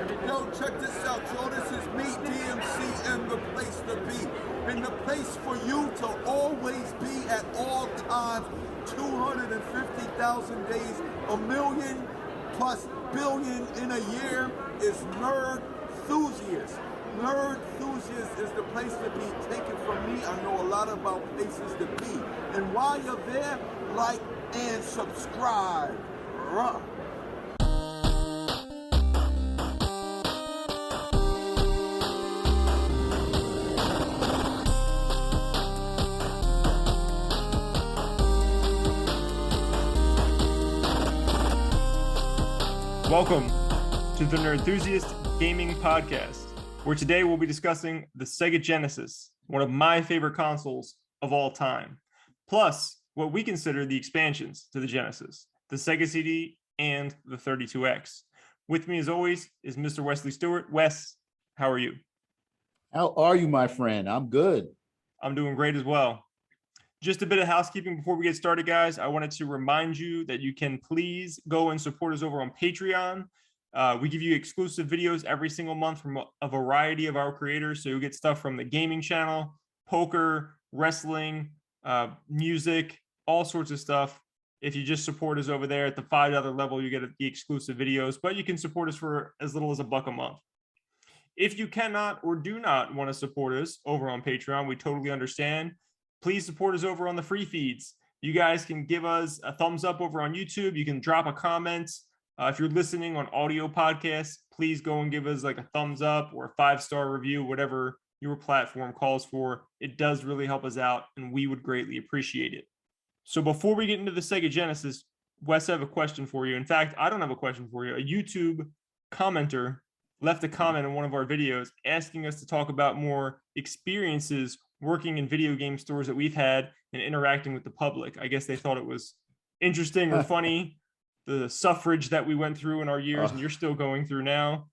Yo, check this out, yo. This is me, DMC, and the place to be. And the place for you to always be at all times. 250,000 days, a million plus billion in a year is Nerd Enthusiast. Nerd Enthusiast is the place to be. Take it from me, I know a lot about places to be. And while you're there, like and subscribe. Ruh. Welcome to the Nerd Enthusiast Gaming Podcast, where today we'll be discussing the Sega Genesis, one of my favorite consoles of all time, plus what we consider the expansions to the Genesis, the Sega CD and the 32X. With me, as always, is Mr. Wesley Stewart. Wes, how are you? How are you, my friend? I'm good. I'm doing great as well. Just a bit of housekeeping before we get started, guys. I wanted to remind you that you can please go and support us over on Patreon. We give you exclusive videos every single month from a variety of our creators. So you'll get stuff from the gaming channel, poker, wrestling, music, all sorts of stuff. If you just support us over there at the $5 level, you get the exclusive videos, but you can support us for as little as $1 a month. If you cannot or do not want to support us over on Patreon, we totally understand. Please support us over on the free feeds. You guys can give us a thumbs up over on YouTube. You can drop a comment. If you're listening on audio podcasts, please go and give us like a thumbs up or a 5-star review, whatever your platform calls for. It does really help us out, and we would greatly appreciate it. So before we get into the Sega Genesis, Wes, I have a question for you. In fact, I don't have a question for you. A YouTube commenter left a comment in one of our videos asking us to talk about more experiences working in video game stores that we've had and interacting with the public. I guess they thought it was interesting or funny, the suffrage that we went through in our years and you're still going through now.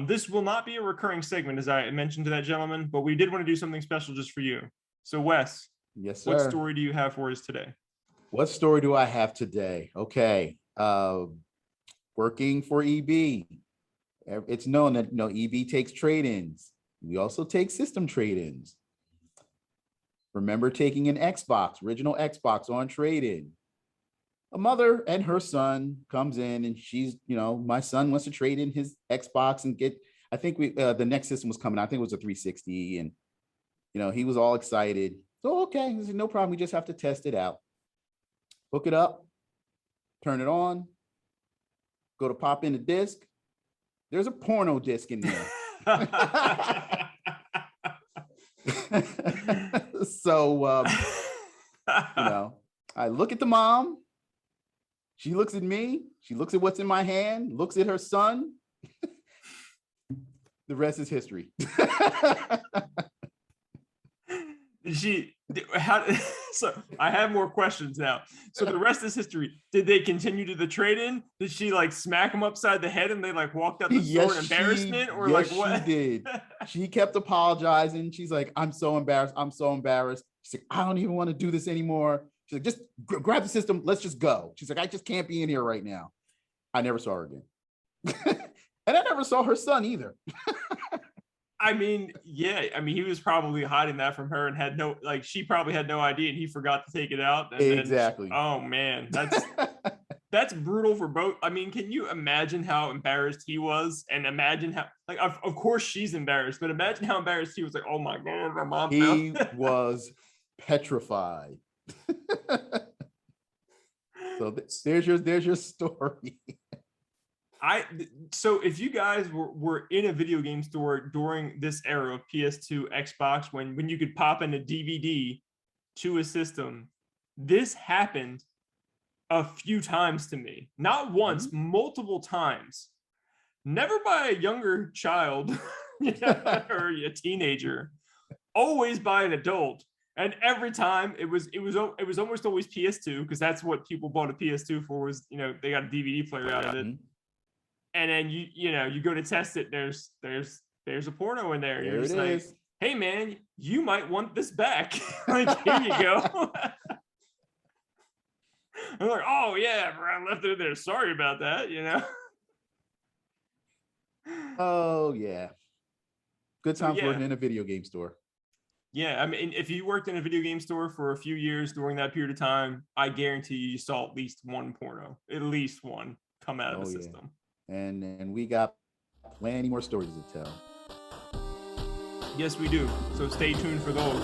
This will not be a recurring segment, as I mentioned to that gentleman, but we did want to do something special just for you. So Wes, yes, sir. What story do you have for us today? What story do I have today? Okay. Working for EB. It's known that EB takes trade-ins. We also take system trade-ins. Remember taking an Xbox, original Xbox on trade-in. A mother and her son comes in and she's, my son wants to trade in his Xbox and get, I think the next system was coming out. I think it was a 360 and, he was all excited. So, okay, no problem. We just have to test it out. Hook it up, turn it on, go to pop in the disc. There's a porno disc in there. So, I look at the mom. She looks at me. She looks at what's in my hand, looks at her son. The rest is history. So I have more questions now. So the rest is history. Did they continue to the trade-in? Did she smack him upside the head and they walked out the store in embarrassment? Or what? She did. She kept apologizing. She's like, I'm so embarrassed. She's like, I don't even want to do this anymore. She's like, just grab the system. Let's just go. She's like, I just can't be in here right now. I never saw her again. And I never saw her son either. He was probably hiding that from her and had she probably had no idea and he forgot to take it out. And exactly. Oh man, that's brutal for both. Can you imagine how embarrassed he was and imagine how, of course she's embarrassed, but imagine how embarrassed he was oh my God, my mom. He was petrified. So there's your story. So if you guys were in a video game store during this era of PS2, Xbox, when you could pop in a DVD to a system, this happened a few times to me. Not once, multiple times. Never by a younger child or a teenager. Always by an adult. And every time it was almost always PS2, because that's what people bought a PS2 for, was they got a DVD player out of it. And then you go to test it. There's a porno in there. You're just like, hey man, you might want this back. Here you go. I'm like, oh yeah, I left it in there. Sorry about that. Oh yeah. Good So times yeah. working in a video game store. Yeah, I mean, if you worked in a video game store for a few years during that period of time, I guarantee you saw at least one porno, at least one, come out of the Oh yeah. system. And we got plenty more stories to tell. Yes, we do. So stay tuned for those.